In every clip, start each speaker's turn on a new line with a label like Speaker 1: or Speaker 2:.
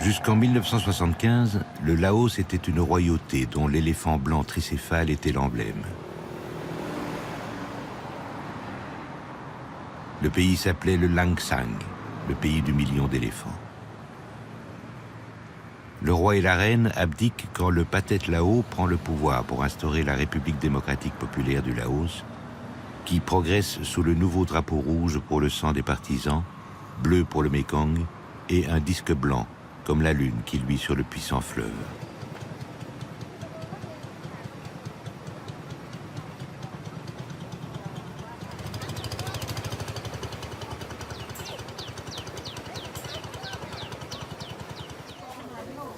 Speaker 1: Jusqu'en 1975, le Laos était une royauté dont l'éléphant blanc tricéphale était l'emblème. Le pays s'appelait le Langsang, le pays du million d'éléphants. Le roi et la reine abdiquent quand le Pathet Lao prend le pouvoir pour instaurer la République démocratique populaire du Laos, qui progresse sous le nouveau drapeau rouge pour le sang des partisans, bleu pour le Mékong et un disque blanc, comme la lune qui luit sur le puissant fleuve.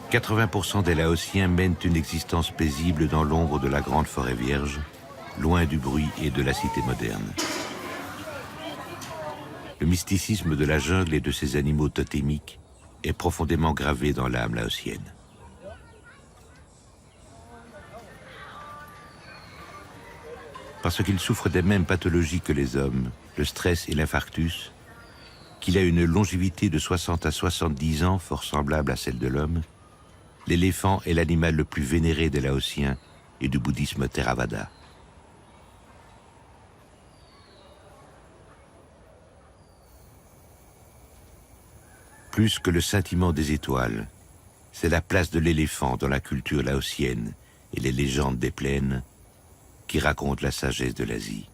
Speaker 1: « 80% des Laotiens mènent une existence paisible dans l'ombre de la grande forêt vierge, loin du bruit et de la cité moderne. Le mysticisme de la jungle et de ses animaux totémiques est profondément gravé dans l'âme laotienne. Parce qu'il souffre des mêmes pathologies que les hommes, le stress et l'infarctus, qu'il a une longévité de 60 à 70 ans, fort semblable à celle de l'homme, l'éléphant est l'animal le plus vénéré des Laotiens et du bouddhisme Theravada. Plus que le scintillement des étoiles, c'est la place de l'éléphant dans la culture laotienne et les légendes des plaines qui racontent la sagesse de l'Asie.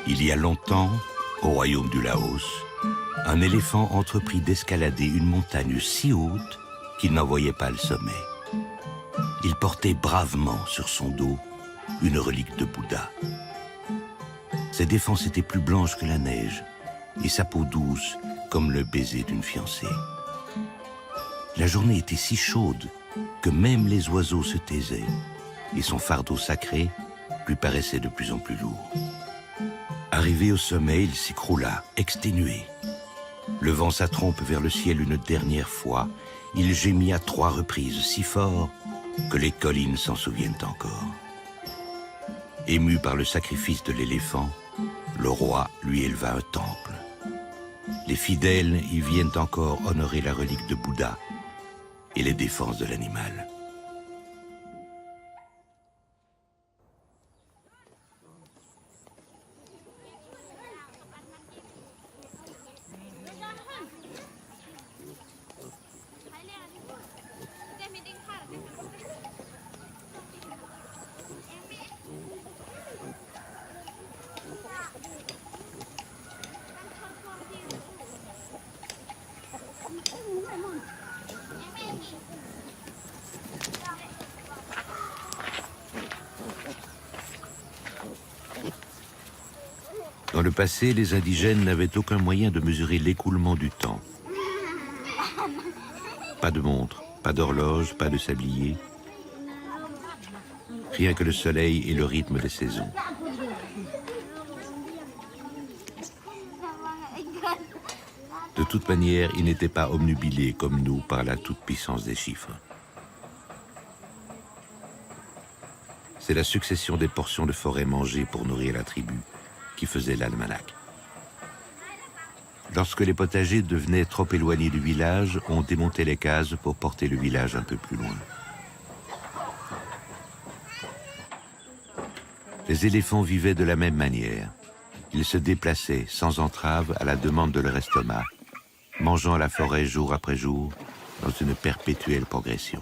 Speaker 1: Il y a longtemps, au royaume du Laos, un éléphant entreprit d'escalader une montagne si haute qu'il n'en voyait pas le sommet. Il portait bravement sur son dos une relique de Bouddha. Ses défenses étaient plus blanches que la neige et sa peau douce comme le baiser d'une fiancée. La journée était si chaude que même les oiseaux se taisaient et son fardeau sacré lui paraissait de plus en plus lourd. Arrivé au sommet, il s'écroula, exténué. Levant sa trompe vers le ciel une dernière fois, il gémit à 3 reprises si fort que les collines s'en souviennent encore. Ému par le sacrifice de l'éléphant, le roi lui éleva un temple. Les fidèles y viennent encore honorer la relique de Bouddha et les défenses de l'animal. Dans le passé, les indigènes n'avaient aucun moyen de mesurer l'écoulement du temps. Pas de montre, pas d'horloge, pas de sablier. Rien que le soleil et le rythme des saisons. De toute manière, ils n'étaient pas obnubilés comme nous par la toute-puissance des chiffres. C'est la succession des portions de forêt mangées pour nourrir la tribu qui faisait l'almanach. Lorsque les potagers devenaient trop éloignés du village, on démontait les cases pour porter le village un peu plus loin. Les éléphants vivaient de la même manière. Ils se déplaçaient sans entrave à la demande de leur estomac, mangeant la forêt jour après jour dans une perpétuelle progression.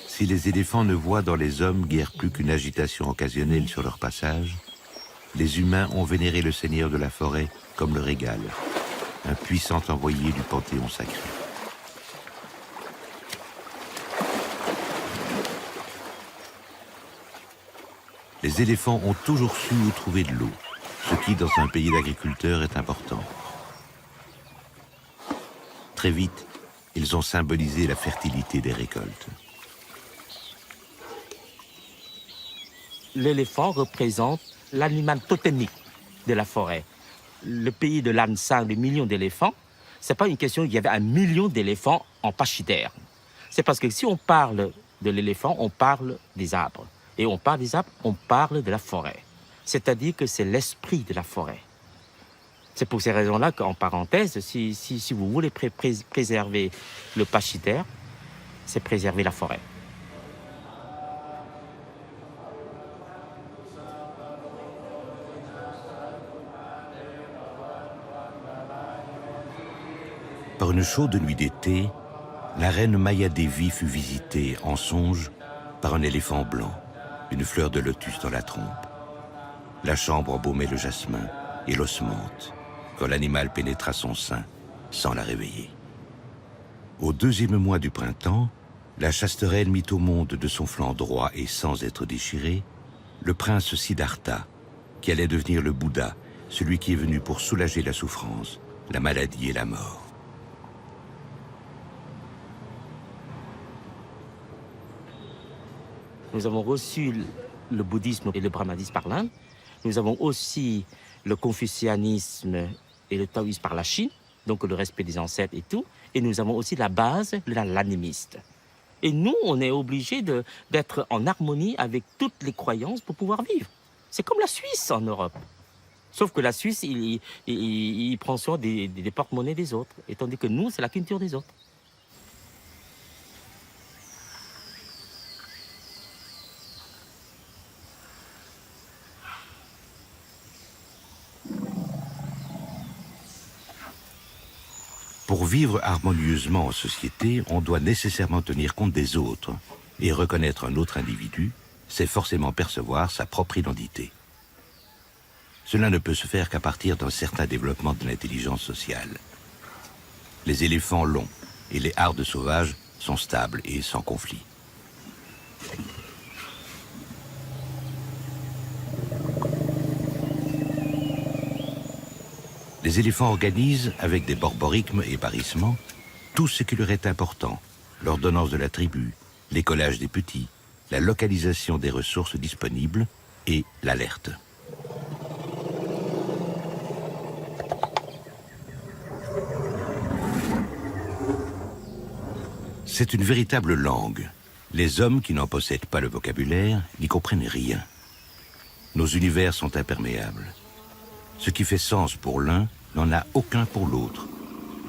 Speaker 1: Si les éléphants ne voient dans les hommes guère plus qu'une agitation occasionnelle sur leur passage, les humains ont vénéré le seigneur de la forêt comme le régal, un puissant envoyé du panthéon sacré. Les éléphants ont toujours su où trouver de l'eau, ce qui, dans un pays d'agriculteurs, est important. Très vite, ils ont symbolisé la fertilité des récoltes.
Speaker 2: L'éléphant représente l'animal totémique de la forêt. Le pays de Lansing, des millions d'éléphants, c'est pas une question qu'il y avait 1 million d'éléphants en pachyderme. C'est parce que si on parle de l'éléphant, on parle des arbres. Et on parle des arbres, on parle de la forêt. C'est-à-dire que c'est l'esprit de la forêt. C'est pour ces raisons-là qu'en parenthèse, si vous voulez préserver le pachyderme, c'est préserver la forêt.
Speaker 1: Par une chaude nuit d'été, la reine Maya Devi fut visitée en songe par un éléphant blanc, une fleur de lotus dans la trompe. La chambre embaumait le jasmin et l'osmente quand l'animal pénétra son sein sans la réveiller. Au 2e mois du printemps, la chaste reine mit au monde de son flanc droit et sans être déchiré le prince Siddhartha, qui allait devenir le Bouddha, celui qui est venu pour soulager la souffrance, la maladie et la mort.
Speaker 2: Nous avons reçu le bouddhisme et le brahmanisme par l'Inde. Nous avons aussi le confucianisme et le taoïsme par la Chine, donc le respect des ancêtres et tout. Et nous avons aussi la base de l'animiste. Et nous, on est obligé d'être en harmonie avec toutes les croyances pour pouvoir vivre. C'est comme la Suisse en Europe. Sauf que la Suisse, il prend soin des porte-monnaies des autres. Et tandis que nous, c'est la culture des autres.
Speaker 1: Pour vivre harmonieusement en société, on doit nécessairement tenir compte des autres. Et reconnaître un autre individu, c'est forcément percevoir sa propre identité. Cela ne peut se faire qu'à partir d'un certain développement de l'intelligence sociale. Les éléphants l'ont, et les hardes sauvages sont stables et sans conflit. Les éléphants organisent, avec des borborigmes et barrissements, tout ce qui leur est important, l'ordonnance de la tribu, l'écolage des petits, la localisation des ressources disponibles et l'alerte. C'est une véritable langue. Les hommes qui n'en possèdent pas le vocabulaire n'y comprennent rien. Nos univers sont imperméables. Ce qui fait sens pour l'un n'en a aucun pour l'autre.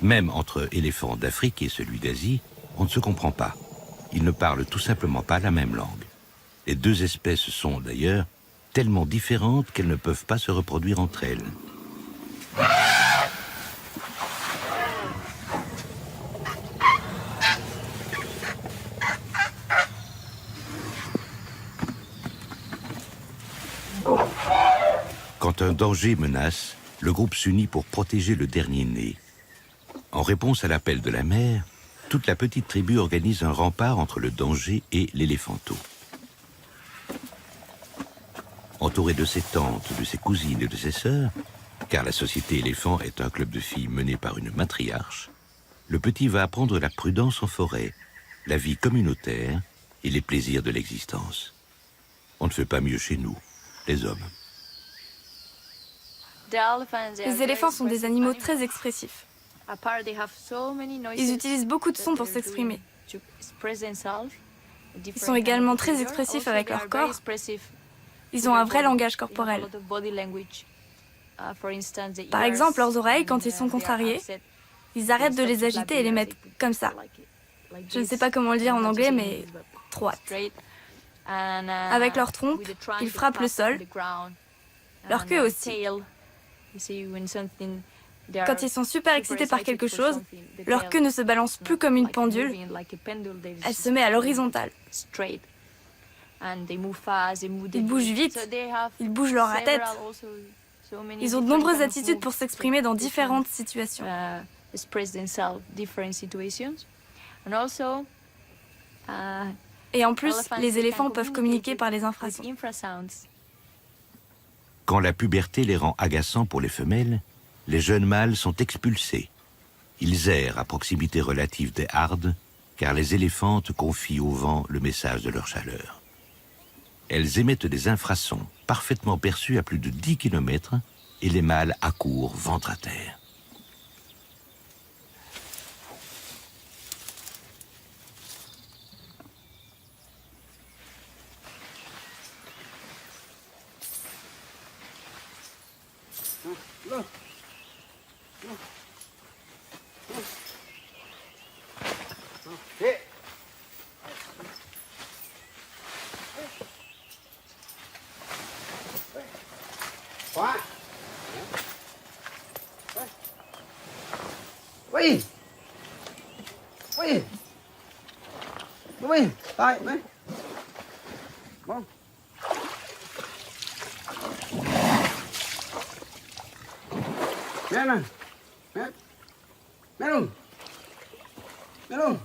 Speaker 1: Même entre éléphants d'Afrique et celui d'Asie, on ne se comprend pas. Ils ne parlent tout simplement pas la même langue. Les deux espèces sont d'ailleurs tellement différentes qu'elles ne peuvent pas se reproduire entre elles. Quand un danger menace, le groupe s'unit pour protéger le dernier né. En réponse à l'appel de la mère, toute la petite tribu organise un rempart entre le danger et l'éléphanto. Entouré de ses tantes, de ses cousines et de ses sœurs, car la société éléphant est un club de filles mené par une matriarche, le petit va apprendre la prudence en forêt, la vie communautaire et les plaisirs de l'existence. On ne fait pas mieux chez nous, les hommes.
Speaker 3: Les éléphants sont des animaux très expressifs. Ils utilisent beaucoup de sons pour s'exprimer. Ils sont également très expressifs avec leur corps. Ils ont un vrai langage corporel. Par exemple, leurs oreilles, quand ils sont contrariés, ils arrêtent de les agiter et les mettent comme ça. Je ne sais pas comment le dire en anglais, mais droite. Avec leur trompe, ils frappent le sol. Leur queue aussi. Quand ils sont super excités par quelque chose, leur queue ne se balance plus comme une pendule, elle se met à l'horizontale. Ils bougent vite, ils bougent leur tête. Ils ont de nombreuses attitudes pour s'exprimer dans différentes situations. Et en plus, les éléphants peuvent communiquer par les infrasons.
Speaker 1: Quand la puberté les rend agaçants pour les femelles, les jeunes mâles sont expulsés. Ils errent à proximité relative des hardes, car les éléphantes confient au vent le message de leur chaleur. Elles émettent des infrasons parfaitement perçus à plus de 10 km et les mâles accourent ventre à terre.
Speaker 4: Oui. Oui. Oui. Tại đấy. Bon. Mẹ này. Mẹ. Mẹ luôn. Mẹ luôn.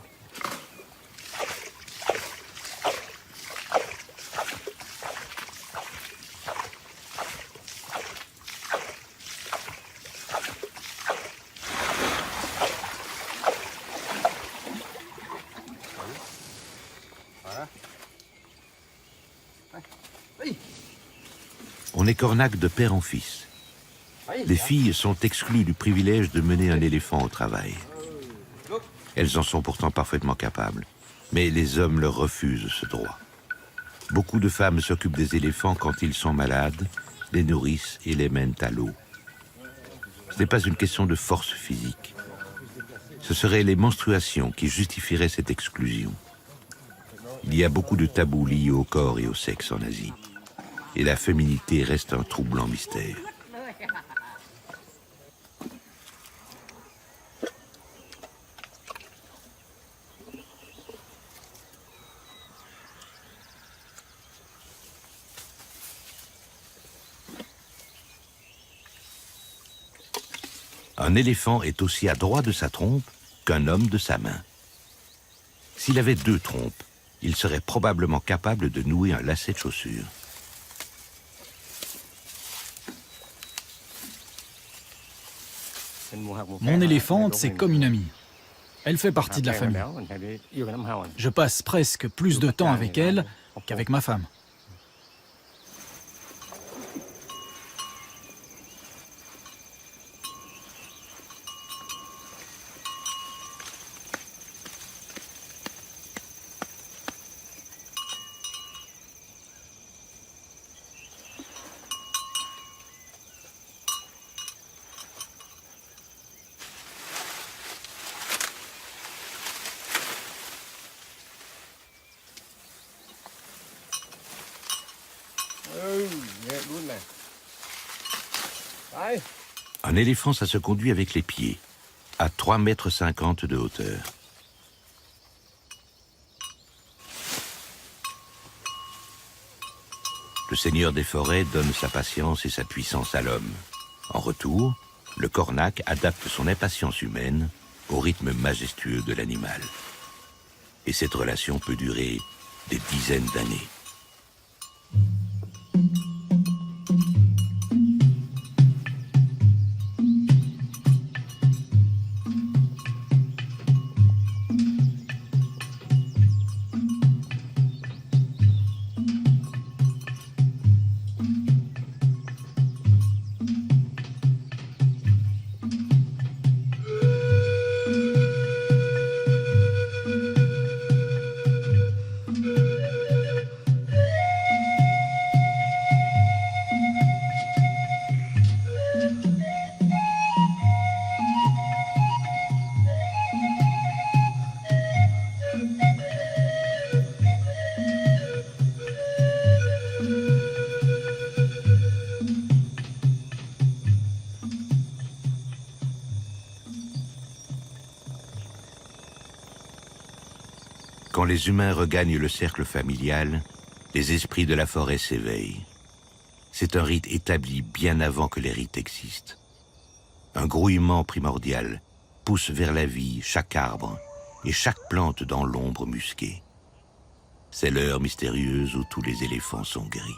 Speaker 4: On est cornac de père en fils. Les filles sont exclues du privilège de mener un éléphant au travail. Elles en sont pourtant parfaitement capables, mais les hommes leur refusent ce droit. Beaucoup de femmes s'occupent des éléphants quand ils sont malades, les nourrissent et les mènent à l'eau. Ce n'est pas une question de force physique. Ce seraient les menstruations qui justifieraient cette exclusion. Il y a beaucoup de tabous liés au corps et au sexe en Asie. Et la féminité reste un troublant mystère. Un éléphant est aussi adroit de sa trompe qu'un homme de sa main. S'il avait 2 trompes, il serait probablement capable de nouer un lacet de chaussure.
Speaker 5: Mon éléphante, c'est comme une amie. Elle fait partie de la famille. Je passe presque plus de temps avec elle qu'avec ma femme.
Speaker 1: Un éléphant, ça se conduit avec les pieds, à 3,50 m de hauteur. Le seigneur des forêts donne sa patience et sa puissance à l'homme. En retour, le cornac adapte son impatience humaine au rythme majestueux de l'animal. Et cette relation peut durer des dizaines d'années. Quand les humains regagnent le cercle familial, Les esprits de la forêt s'éveillent. C'est un rite établi bien avant que les rites existent. Un grouillement primordial pousse vers la vie chaque arbre et chaque plante dans l'ombre musquée. C'est l'heure mystérieuse où tous les éléphants sont gris.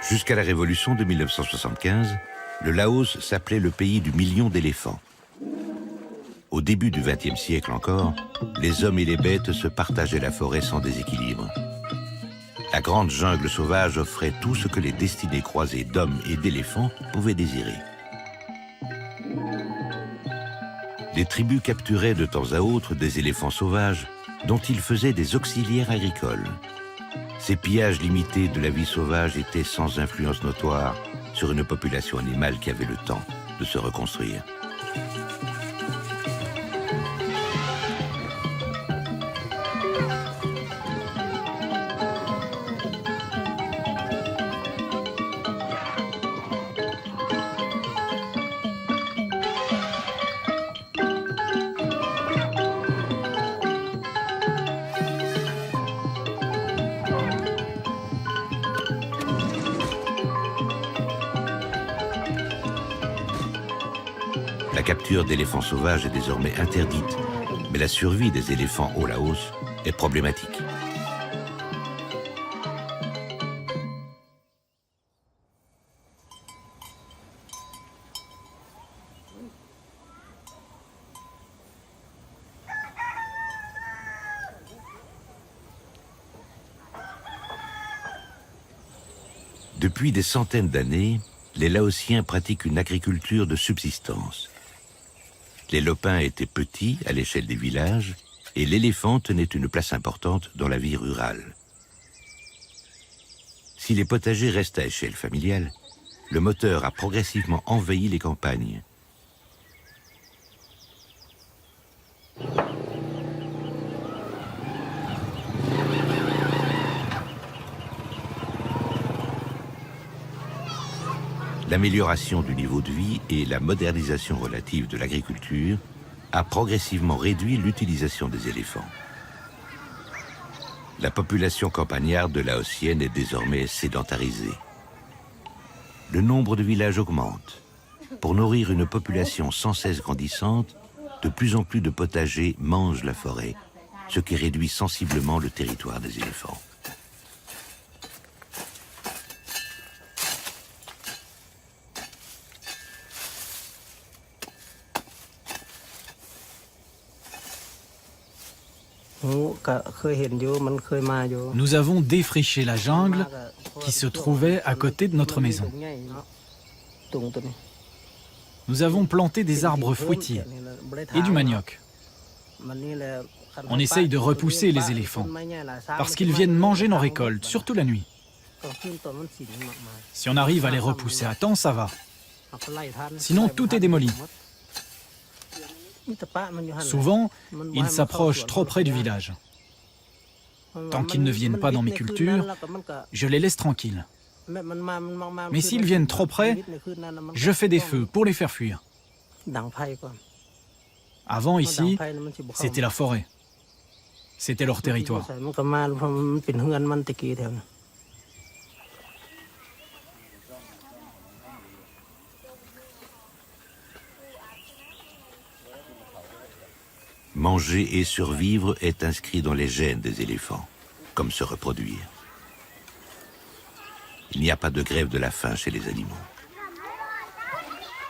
Speaker 1: Jusqu'à la révolution de 1975, le Laos s'appelait le pays du million d'éléphants. Au début du XXe siècle encore, les hommes et les bêtes se partageaient la forêt sans déséquilibre. La grande jungle sauvage offrait tout ce que les destinées croisées d'hommes et d'éléphants pouvaient désirer. Les tribus capturaient de temps à autre des éléphants sauvages dont ils faisaient des auxiliaires agricoles. Ces pillages limités de la vie sauvage étaient sans influence notoire sur une population animale qui avait le temps de se reconstruire. La capture d'éléphants sauvages est désormais interdite, mais la survie des éléphants au Laos est problématique. Depuis des centaines d'années, les Laotiens pratiquent une agriculture de subsistance. Les lopins étaient petits à l'échelle des villages et l'éléphant tenait une place importante dans la vie rurale. Si les potagers restent à échelle familiale, le moteur a progressivement envahi les campagnes. L'amélioration du niveau de vie et la modernisation relative de l'agriculture a progressivement réduit l'utilisation des éléphants. La population campagnarde laotienne est désormais sédentarisée. Le nombre de villages augmente. Pour nourrir une population sans cesse grandissante, de plus en plus de potagers mangent la forêt, ce qui réduit sensiblement le territoire des éléphants.
Speaker 5: Nous avons défriché la jungle qui se trouvait à côté de notre maison. Nous avons planté des arbres fruitiers et du manioc. On essaye de repousser les éléphants parce qu'ils viennent manger nos récoltes, surtout la nuit. Si on arrive à les repousser à temps, ça va. Sinon, tout est démoli. Souvent, ils s'approchent trop près du village. Tant qu'ils ne viennent pas dans mes cultures, je les laisse tranquilles. Mais s'ils viennent trop près, je fais des feux pour les faire fuir. Avant, ici, c'était la forêt. C'était leur territoire.
Speaker 1: Manger et survivre est inscrit dans les gènes des éléphants, comme se reproduire. Il n'y a pas de grève de la faim chez les animaux.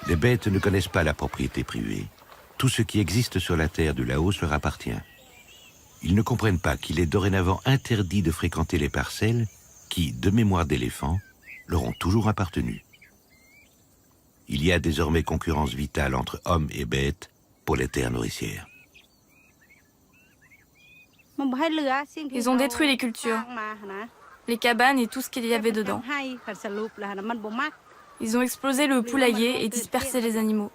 Speaker 1: Les bêtes ne connaissent pas la propriété privée. Tout ce qui existe sur la terre du Laos leur appartient. Ils ne comprennent pas qu'il est dorénavant interdit de fréquenter les parcelles qui, de mémoire d'éléphants, leur ont toujours appartenu. Il y a désormais concurrence vitale entre hommes et bêtes pour les terres nourricières.
Speaker 3: Ils ont détruit les cultures, les cabanes et tout ce qu'il y avait dedans. Ils ont explosé le poulailler et dispersé les animaux.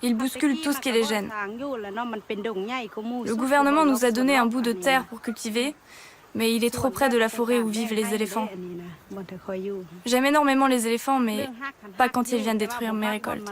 Speaker 3: Ils bousculent tout ce qui les gêne. Le gouvernement nous a donné un bout de terre pour cultiver, mais il est trop près de la forêt où vivent les éléphants. J'aime énormément les éléphants, mais pas quand ils viennent détruire mes récoltes.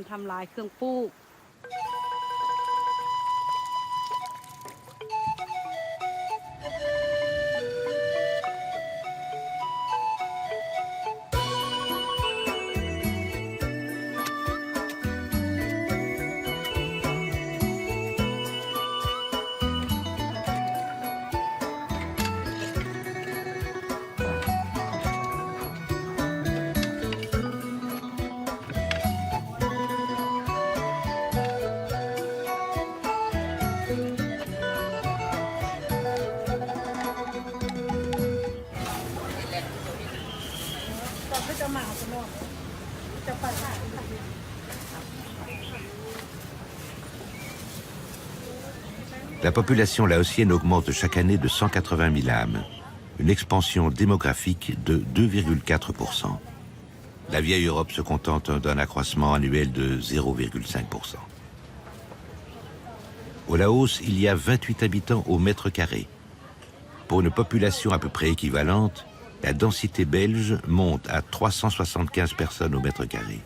Speaker 4: La population laotienne augmente chaque année de 180 000 âmes, une expansion démographique de 2,4%. La vieille Europe se contente d'un accroissement annuel de 0,5%. Au Laos, il y a 28 habitants au mètre carré. Pour une population à peu près équivalente, la densité belge monte à 375 personnes au mètre carré.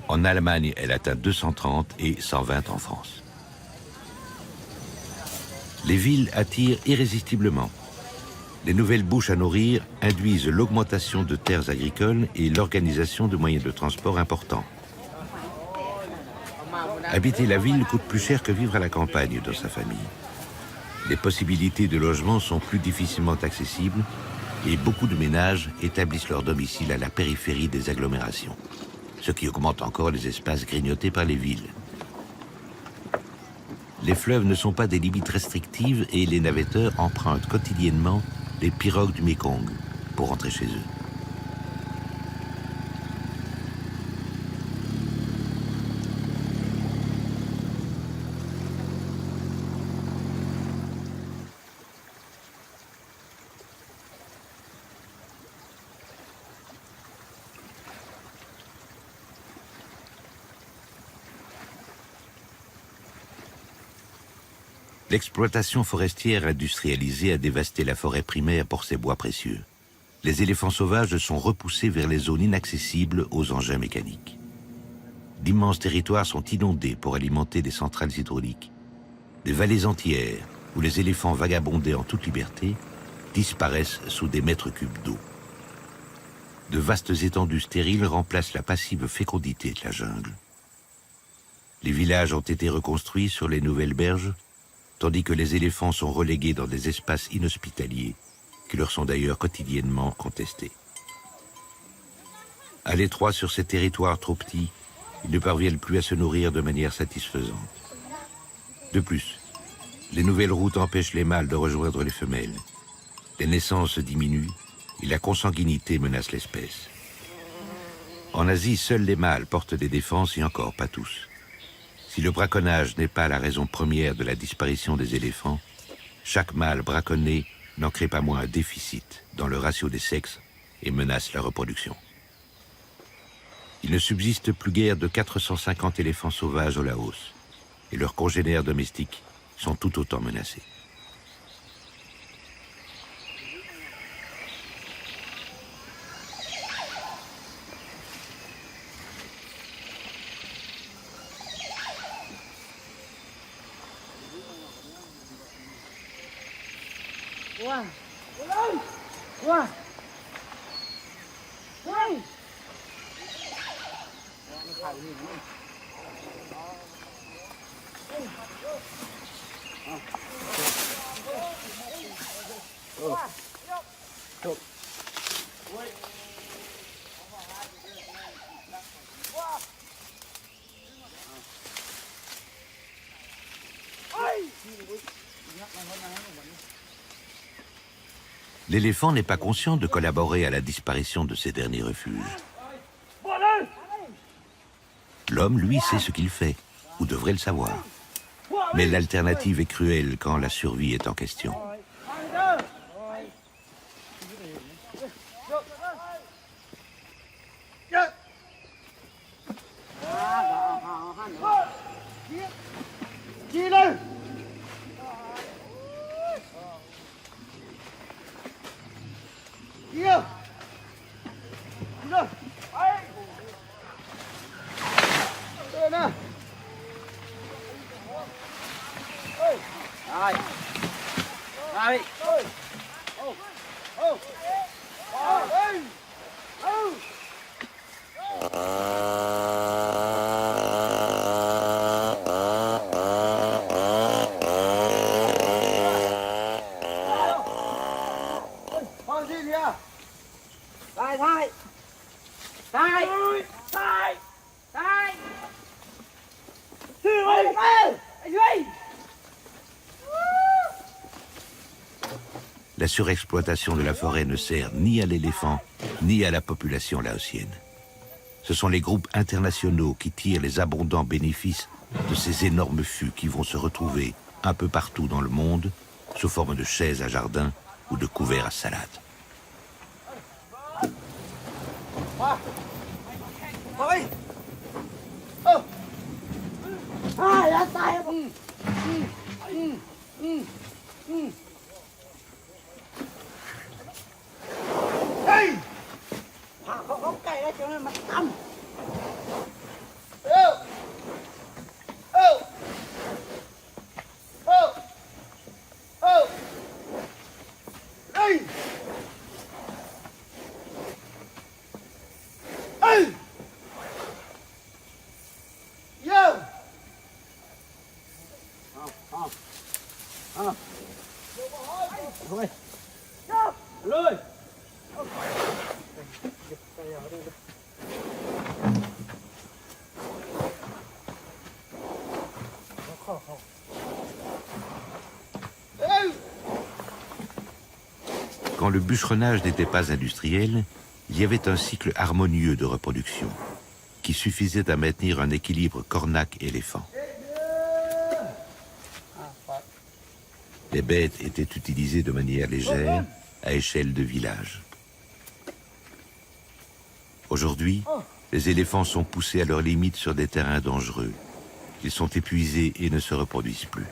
Speaker 4: En Allemagne, elle atteint 230 et 120 en France. Les villes attirent irrésistiblement. Les nouvelles bouches à nourrir induisent l'augmentation de terres agricoles et l'organisation de moyens de transport importants. Habiter la ville coûte plus cher que vivre à la campagne dans sa famille. Les possibilités de logement sont plus difficilement accessibles et beaucoup de ménages établissent leur domicile à la périphérie des agglomérations, ce qui augmente encore les espaces grignotés par les villes. Les fleuves ne sont pas des limites restrictives et les navetteurs empruntent quotidiennement les pirogues du Mékong pour rentrer chez eux. L'exploitation forestière industrialisée a dévasté la forêt primaire pour ses bois précieux. Les éléphants sauvages sont repoussés vers les zones inaccessibles aux engins mécaniques. D'immenses territoires sont inondés pour alimenter des centrales hydrauliques. Des vallées entières, où les éléphants vagabondaient en toute liberté, disparaissent sous des mètres cubes d'eau. De vastes étendues stériles remplacent la passive fécondité de la jungle. Les villages ont été reconstruits sur les nouvelles berges, tandis que les éléphants sont relégués dans des espaces inhospitaliers, qui leur sont d'ailleurs quotidiennement contestés. À l'étroit sur ces territoires trop petits, ils ne parviennent plus à se nourrir de manière satisfaisante. De plus, les nouvelles routes empêchent les mâles de rejoindre les femelles. Les naissances diminuent et la consanguinité menace l'espèce. En Asie, seuls les mâles portent des défenses et encore pas tous. Si le braconnage n'est pas la raison première de la disparition des éléphants, chaque mâle braconné n'en crée pas moins un déficit dans le ratio des sexes et menace la reproduction. Il ne subsiste plus guère de 450 éléphants sauvages au Laos, et leurs congénères domestiques sont tout autant menacés. L'éléphant n'est pas conscient de collaborer à la disparition de ces derniers refuges. L'homme, lui, sait ce qu'il fait, ou devrait le savoir. Mais l'alternative est cruelle quand la survie est en question. La surexploitation de la forêt ne sert ni à l'éléphant, ni à la population laotienne. Ce sont les groupes internationaux qui tirent les abondants bénéfices de ces énormes fûts qui vont se retrouver un peu partout dans le monde, sous forme de chaises à jardin ou de couverts à salade. Quand le bûcheronnage n'était pas industriel, il y avait un cycle harmonieux de reproduction qui suffisait à maintenir un équilibre cornac-éléphant. Les bêtes étaient utilisées de manière légère, à échelle de village. Aujourd'hui, les éléphants sont poussés à leurs limites sur des terrains dangereux. Ils sont épuisés et ne se reproduisent plus.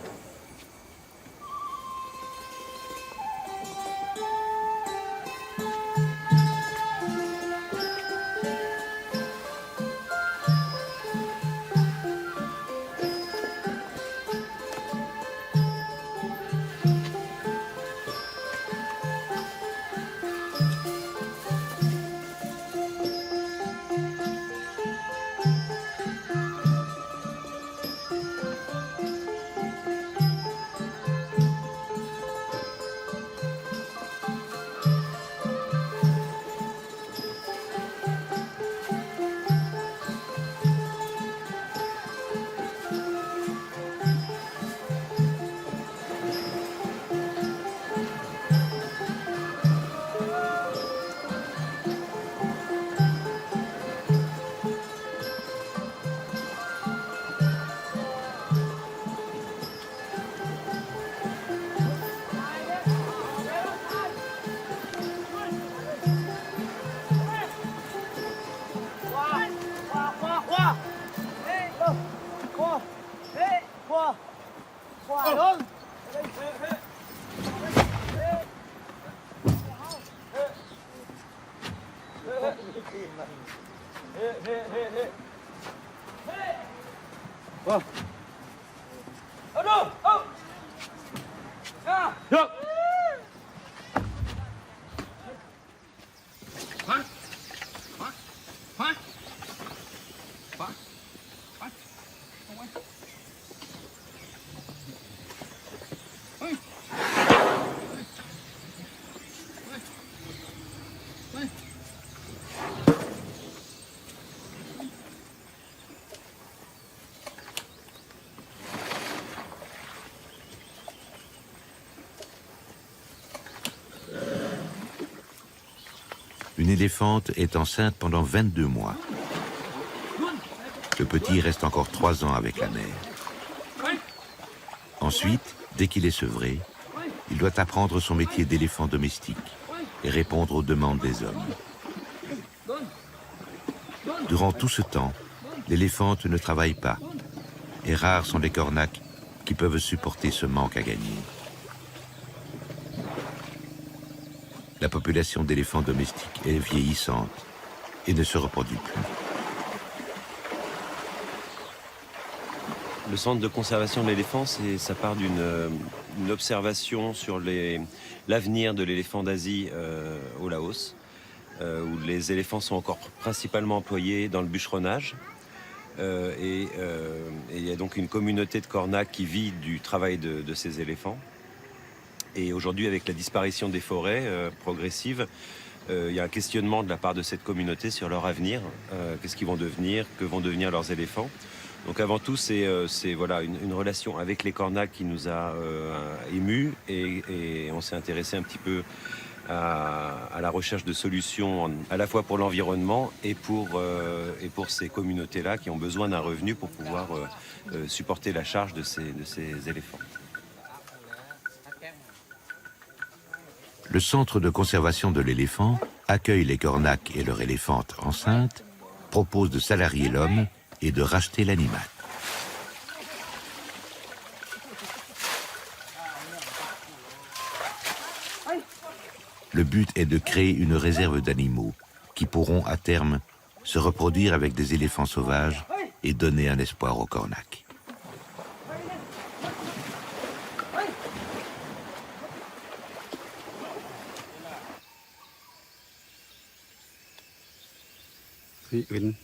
Speaker 4: Une éléphante est enceinte pendant 22 mois. Le petit reste encore 3 ans avec la mère. Ensuite, dès qu'il est sevré, il doit apprendre son métier d'éléphant domestique et répondre aux demandes des hommes. Durant tout ce temps, l'éléphante ne travaille pas, et rares sont les cornacs qui peuvent supporter ce manque à gagner. La population d'éléphants domestiques est vieillissante et ne se reproduit plus.
Speaker 6: Le centre de conservation de l'éléphant, ça part d'une observation sur l'avenir de l'éléphant d'Asie au Laos, où les éléphants sont encore principalement employés dans le bûcheronnage. Et il y a donc une communauté de Kornak qui vit du travail de ces éléphants. Et aujourd'hui, avec la disparition des forêts progressive, il y a un questionnement de la part de cette communauté sur leur avenir. Qu'est-ce qu'ils vont devenir? Que vont devenir leurs éléphants? Donc avant tout, c'est voilà, une relation avec les Kornak qui nous a émus et on s'est intéressé un petit peu à la recherche de solutions à la fois pour l'environnement et pour ces communautés-là qui ont besoin d'un revenu pour pouvoir supporter la charge de ces éléphants.
Speaker 4: Le centre de conservation de l'éléphant accueille les Kornak et leur éléphante enceinte, propose de salarier l'homme et de racheter l'animal. Le but est de créer une réserve d'animaux qui pourront à terme se reproduire avec des éléphants sauvages et donner un espoir aux Kornak.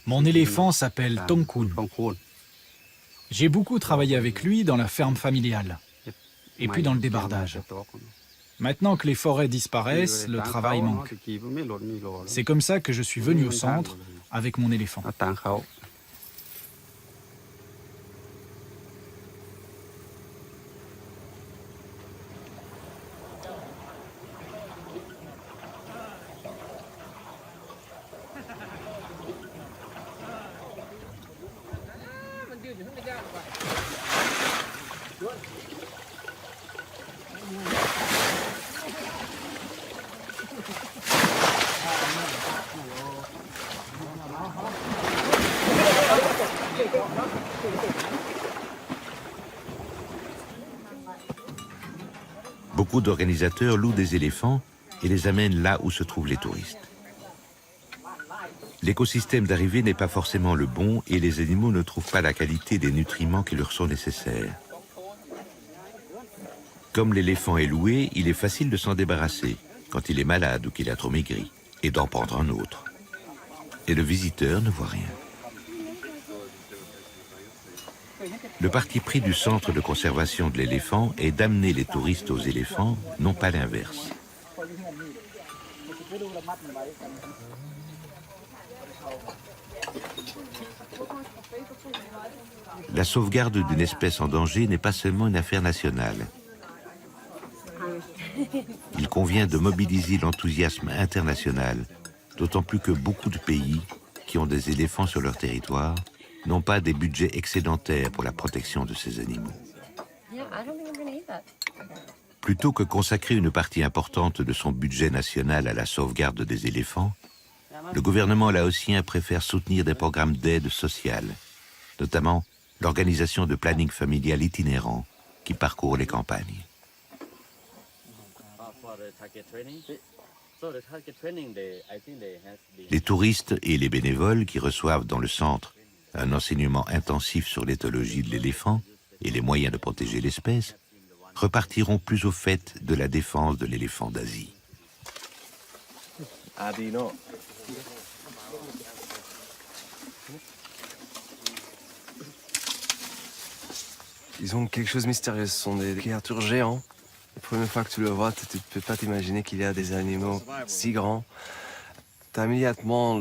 Speaker 5: Mon éléphant s'appelle Tongkun. J'ai beaucoup travaillé avec lui dans la ferme familiale et puis dans le débardage. Maintenant que les forêts disparaissent, le travail manque. C'est comme ça que je suis venu au centre avec mon éléphant.
Speaker 4: Beaucoup d'organisateurs louent des éléphants et les amènent là où se trouvent les touristes. L'écosystème d'arrivée n'est pas forcément le bon et les animaux ne trouvent pas la qualité des nutriments qui leur sont nécessaires. Comme l'éléphant est loué, il est facile de s'en débarrasser quand il est malade ou qu'il a trop maigri et d'en prendre un autre. Et le visiteur ne voit rien. Le parti pris du centre de conservation de l'éléphant est d'amener les touristes aux éléphants, non pas l'inverse. La sauvegarde d'une espèce en danger n'est pas seulement une affaire nationale. Il convient de mobiliser l'enthousiasme international, d'autant plus que beaucoup de pays qui ont des éléphants sur leur territoire n'ont pas des budgets excédentaires pour la protection de ces animaux. Plutôt que consacrer une partie importante de son budget national à la sauvegarde des éléphants, le gouvernement laotien préfère soutenir des programmes d'aide sociale, notamment l'organisation de planning familial itinérant qui parcourt les campagnes. Les touristes et les bénévoles qui reçoivent dans le centre un enseignement intensif sur l'éthologie de l'éléphant et les moyens de protéger l'espèce repartiront plus au fait de la défense de l'éléphant d'Asie.
Speaker 7: Ils ont quelque chose de mystérieux, ce sont des créatures géantes. La première fois que tu le vois, tu ne peux pas t'imaginer qu'il y a des animaux si grands. Tu as immédiatement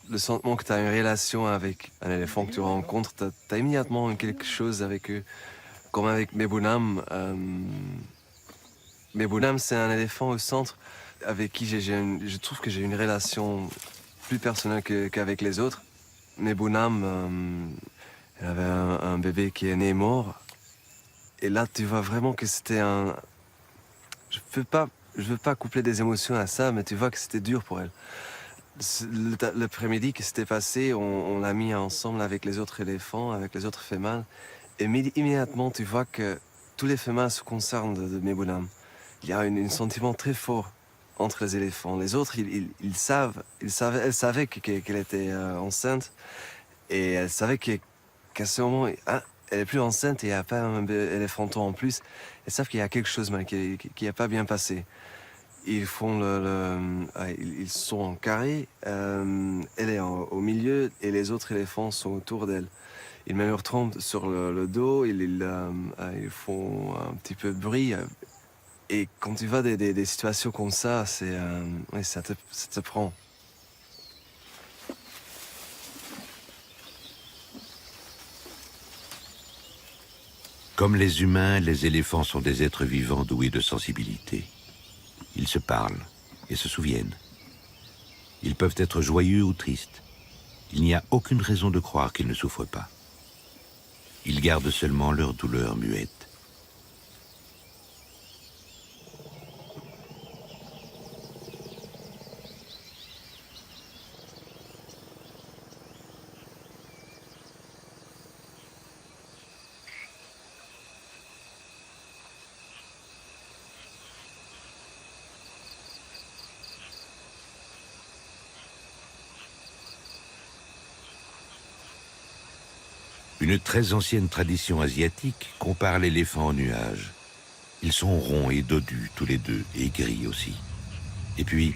Speaker 7: le sentiment que tu as une relation avec un éléphant que tu rencontres. Tu as immédiatement quelque chose avec eux, comme avec Mebunam. Mebunam, c'est un éléphant au centre avec qui je trouve que j'ai une relation plus personnelle qu'avec les autres. Mebunam, elle avait un bébé qui est né mort. Et là, tu vois vraiment que c'était un... Je veux pas coupler des émotions à ça, mais tu vois que c'était dur pour elle. L'après-midi qui s'était passé, on l'a mis ensemble avec les autres éléphants, avec les autres femelles. Et immédiatement, tu vois que tous les femelles se concernent de Mebunam. Il y a un sentiment très fort entre les éléphants. Les autres, elle savait qu'elle était enceinte et elle savait qu'à ce moment, elle est plus enceinte et il n'y a pas un éléphanton en plus. Elles savent qu'il y a quelque chose qui n'a pas bien passé. Ils font ils sont en carré, elle est au milieu et les autres éléphants sont autour d'elle. Ils mettent leur trompe sur le dos, ils font un petit peu de bruit. Et quand tu vois des situations comme ça, ça te prend.
Speaker 4: Comme les humains, les éléphants sont des êtres vivants doués de sensibilité. Ils se parlent et se souviennent. Ils peuvent être joyeux ou tristes. Il n'y a aucune raison de croire qu'ils ne souffrent pas. Ils gardent seulement leur douleur muette. Une très ancienne tradition asiatique compare l'éléphant au nuage. Ils sont ronds et dodus tous les deux, et gris aussi. Et puis,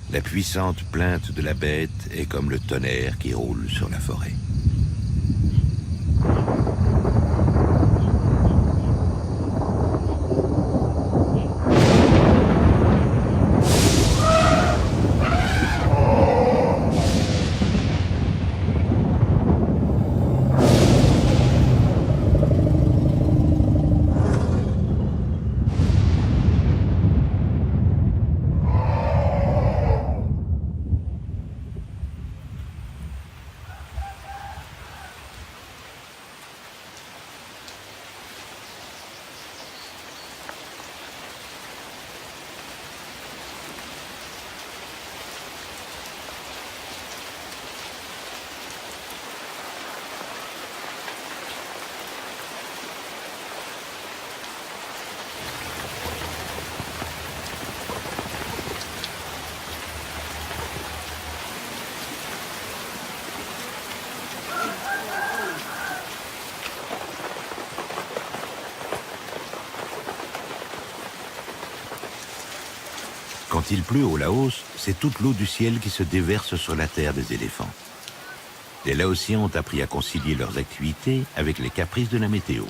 Speaker 4: la puissante plainte de la bête est comme le tonnerre qui roule sur la forêt. Quand il pleut au Laos, c'est toute l'eau du ciel qui se déverse sur la terre des éléphants. Les Laotiens ont appris à concilier leurs activités avec les caprices de la météo.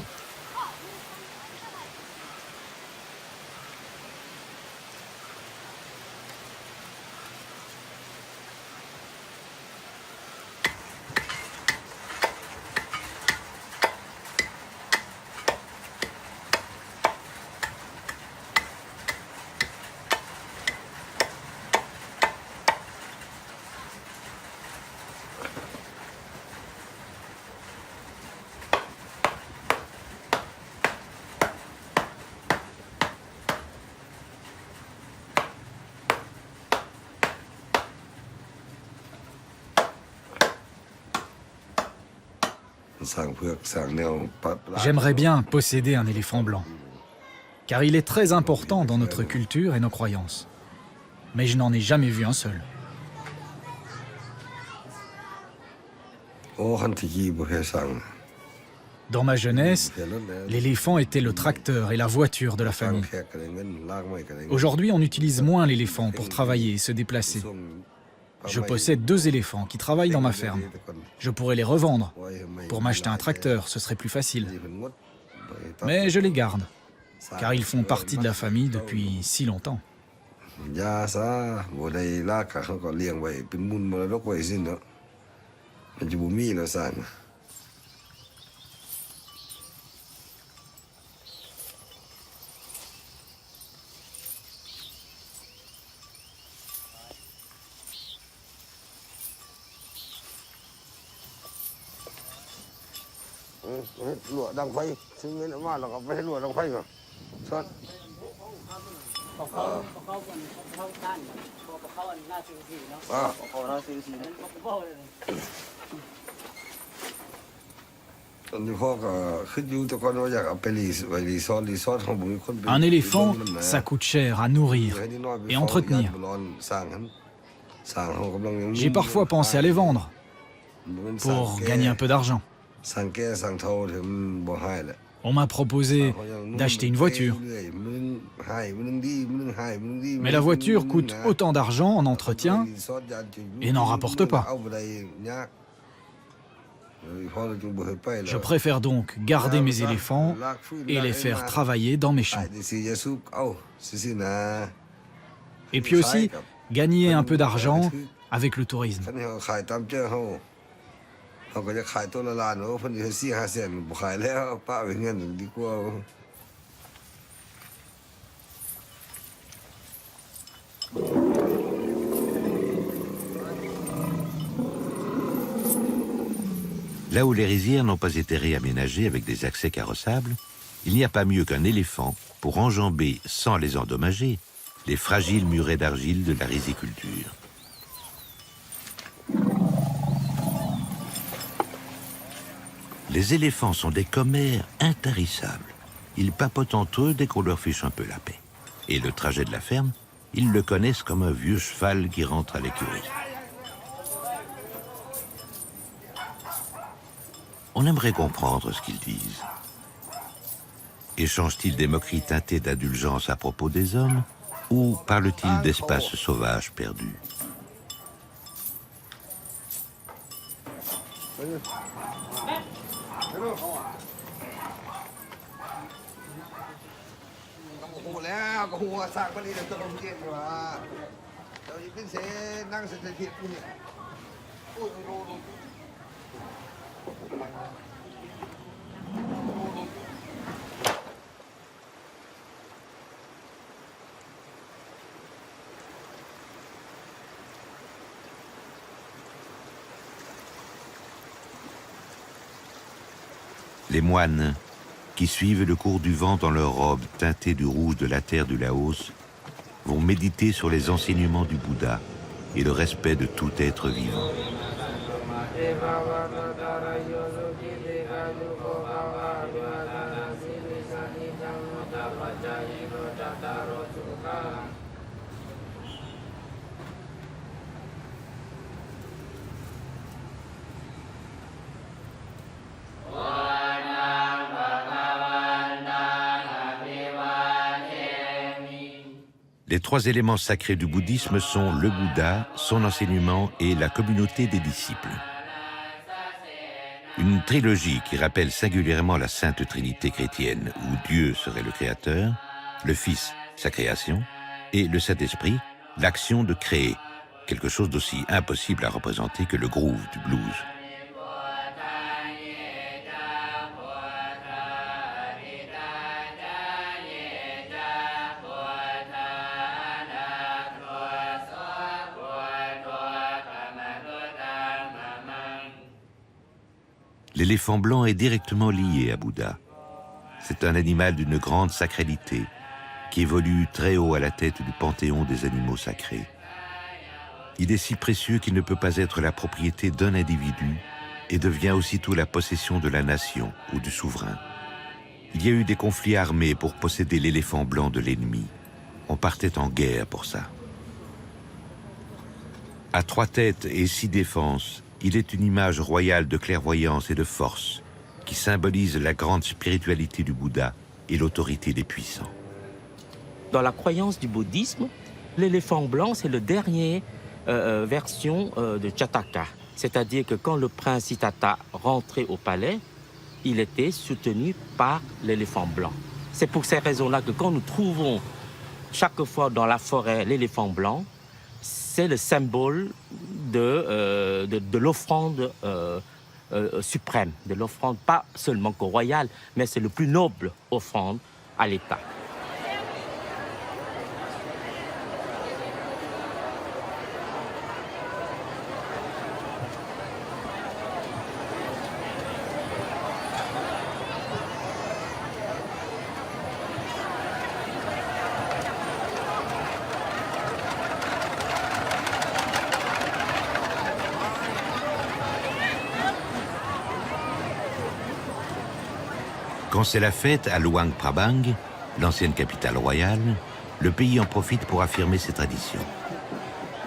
Speaker 5: J'aimerais bien posséder un éléphant blanc, car il est très important dans notre culture et nos croyances. Mais je n'en ai jamais vu un seul. Dans ma jeunesse, l'éléphant était le tracteur et la voiture de la famille. Aujourd'hui, on utilise moins l'éléphant pour travailler et se déplacer. Je possède 2 éléphants qui travaillent dans ma ferme. Je pourrais les revendre. Pour m'acheter un tracteur, ce serait plus facile. Mais je les garde, car ils font partie de la famille depuis si longtemps. Un éléphant, ça coûte cher à nourrir et entretenir. J'ai parfois pensé à les vendre pour gagner un peu d'argent. On m'a proposé d'acheter une voiture. Mais la voiture coûte autant d'argent en entretien et n'en rapporte pas. Je préfère donc garder mes éléphants et les faire travailler dans mes champs. Et puis aussi, gagner un peu d'argent avec le tourisme.
Speaker 4: Là où les rizières n'ont pas été réaménagées avec des accès carrossables, il n'y a pas mieux qu'un éléphant pour enjamber, sans les endommager, les fragiles murets d'argile de la riziculture. Les éléphants sont des commères intarissables. Ils papotent entre eux dès qu'on leur fiche un peu la paix. Et le trajet de la ferme, ils le connaissent comme un vieux cheval qui rentre à l'écurie. On aimerait comprendre ce qu'ils disent. Échangent-ils des moqueries teintées d'indulgence à propos des hommes ou parlent-ils d'espaces sauvages perdus? Les moines, qui suivent le cours du vent dans leurs robes teintées du rouge de la terre du Laos, vont méditer sur les enseignements du Bouddha et le respect de tout être vivant. Les trois éléments sacrés du bouddhisme sont le Bouddha, son enseignement et la communauté des disciples. Une trilogie qui rappelle singulièrement la Sainte Trinité chrétienne, où Dieu serait le Créateur, le Fils, sa création, et le Saint-Esprit, l'action de créer, quelque chose d'aussi impossible à représenter que le groove du blues. L'éléphant blanc est directement lié à Bouddha. C'est un animal d'une grande sacralité qui évolue très haut à la tête du panthéon des animaux sacrés. Il est si précieux qu'il ne peut pas être la propriété d'un individu et devient aussitôt la possession de la nation ou du souverain. Il y a eu des conflits armés pour posséder l'éléphant blanc de l'ennemi. On partait en guerre pour ça. À 3 têtes et 6 défenses, il est une image royale de clairvoyance et de force qui symbolise la grande spiritualité du Bouddha et l'autorité des puissants.
Speaker 2: Dans la croyance du bouddhisme, l'éléphant blanc, c'est la dernière version de Jataka. C'est-à-dire que quand le prince Siddhartha rentrait au palais, il était soutenu par l'éléphant blanc. C'est pour ces raisons-là que quand nous trouvons chaque fois dans la forêt l'éléphant blanc, c'est le symbole de l'offrande suprême, de l'offrande pas seulement qu'au royal, mais c'est le plus noble offrande à l'État.
Speaker 4: Quand c'est la fête à Luang Prabang, l'ancienne capitale royale, le pays en profite pour affirmer ses traditions.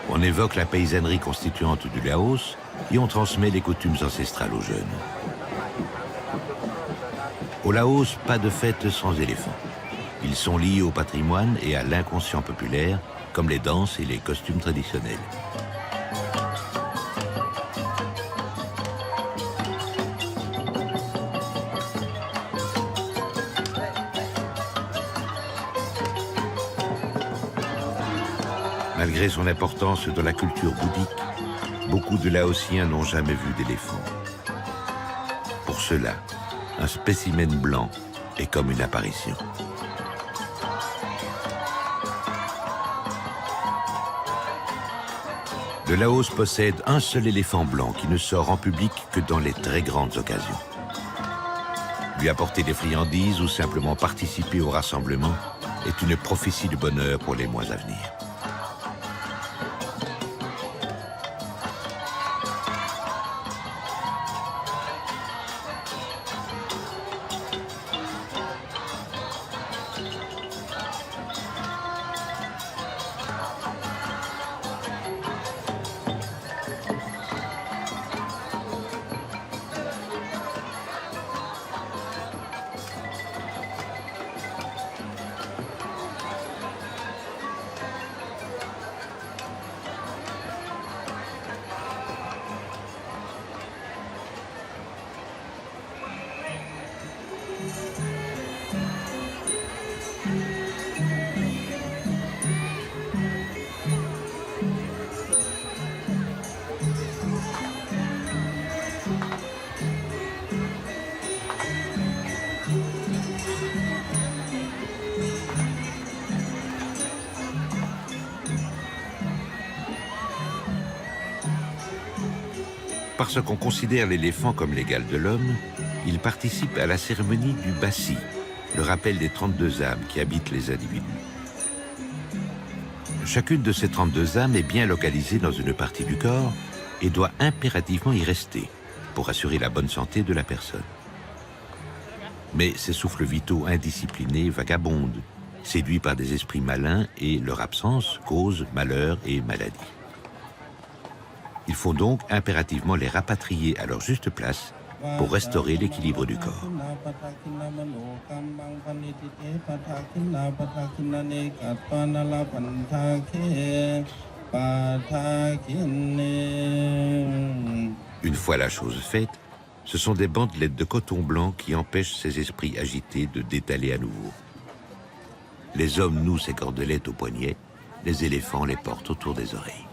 Speaker 4: On évoque la paysannerie constituante du Laos et on transmet les coutumes ancestrales aux jeunes. Au Laos, pas de fête sans éléphants. Ils sont liés au patrimoine et à l'inconscient populaire, comme les danses et les costumes traditionnels. Malgré son importance dans la culture bouddhique, beaucoup de Laotiens n'ont jamais vu d'éléphant. Pour cela, un spécimen blanc est comme une apparition. Le Laos possède un seul éléphant blanc qui ne sort en public que dans les très grandes occasions. Lui apporter des friandises ou simplement participer au rassemblement est une prophétie de bonheur pour les mois à venir. Parce qu'on considère l'éléphant comme l'égal de l'homme, il participe à la cérémonie du Bassi, le rappel des 32 âmes qui habitent les individus. Chacune de ces 32 âmes est bien localisée dans une partie du corps et doit impérativement y rester pour assurer la bonne santé de la personne. Mais ces souffles vitaux indisciplinés vagabondent, séduits par des esprits malins et leur absence cause malheur et maladie. Il faut donc impérativement les rapatrier à leur juste place pour restaurer l'équilibre du corps. Une fois la chose faite, ce sont des bandelettes de coton blanc qui empêchent ces esprits agités de détaler à nouveau. Les hommes nouent ces cordelettes aux poignets, les éléphants les portent autour des oreilles.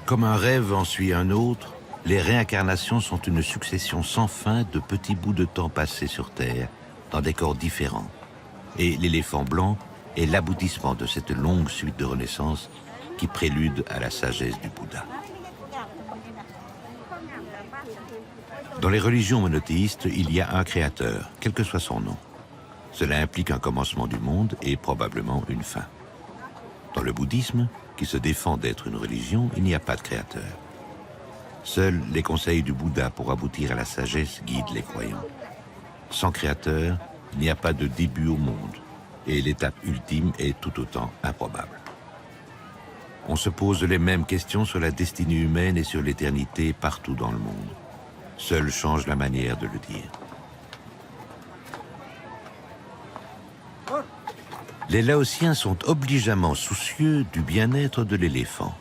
Speaker 4: Comme un rêve en suit un autre, les réincarnations sont une succession sans fin de petits bouts de temps passés sur Terre, dans des corps différents. Et l'éléphant blanc est l'aboutissement de cette longue suite de renaissances qui prélude à la sagesse du Bouddha. Dans les religions monothéistes, il y a un créateur, quel que soit son nom. Cela implique un commencement du monde et probablement une fin. Dans le bouddhisme, qui se défend d'être une religion, il n'y a pas de créateur. Seuls les conseils du Bouddha pour aboutir à la sagesse guident les croyants. Sans créateur, il n'y a pas de début au monde, et l'étape ultime est tout autant improbable. On se pose les mêmes questions sur la destinée humaine et sur l'éternité partout dans le monde. Seul change la manière de le dire. Les Laotiens sont obligeamment soucieux du bien-être de l'éléphant.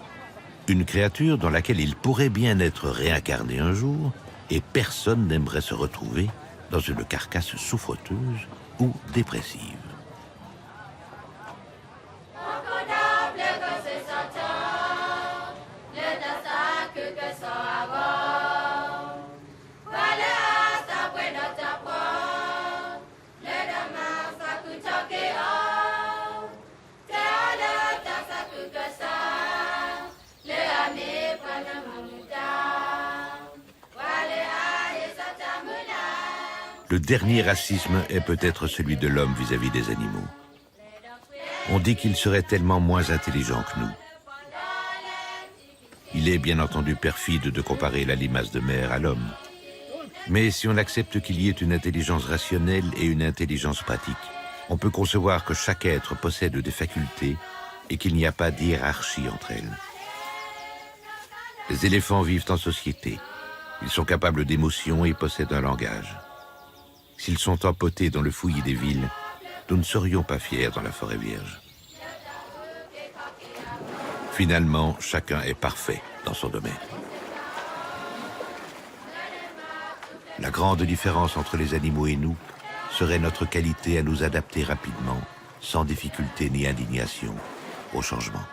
Speaker 4: Une créature dans laquelle il pourrait bien être réincarné un jour, et personne n'aimerait se retrouver dans une carcasse souffreteuse ou dépressive. Le dernier racisme est peut-être celui de l'homme vis-à-vis des animaux. On dit qu'ils seraient tellement moins intelligents que nous. Il est bien entendu perfide de comparer la limace de mer à l'homme. Mais si on accepte qu'il y ait une intelligence rationnelle et une intelligence pratique, on peut concevoir que chaque être possède des facultés et qu'il n'y a pas d'hiérarchie entre elles. Les éléphants vivent en société. Ils sont capables d'émotions et possèdent un langage. S'ils sont empotés dans le fouillis des villes, nous ne serions pas fiers dans la forêt vierge. Finalement, chacun est parfait dans son domaine. La grande différence entre les animaux et nous serait notre qualité à nous adapter rapidement, sans difficulté ni indignation, au changement.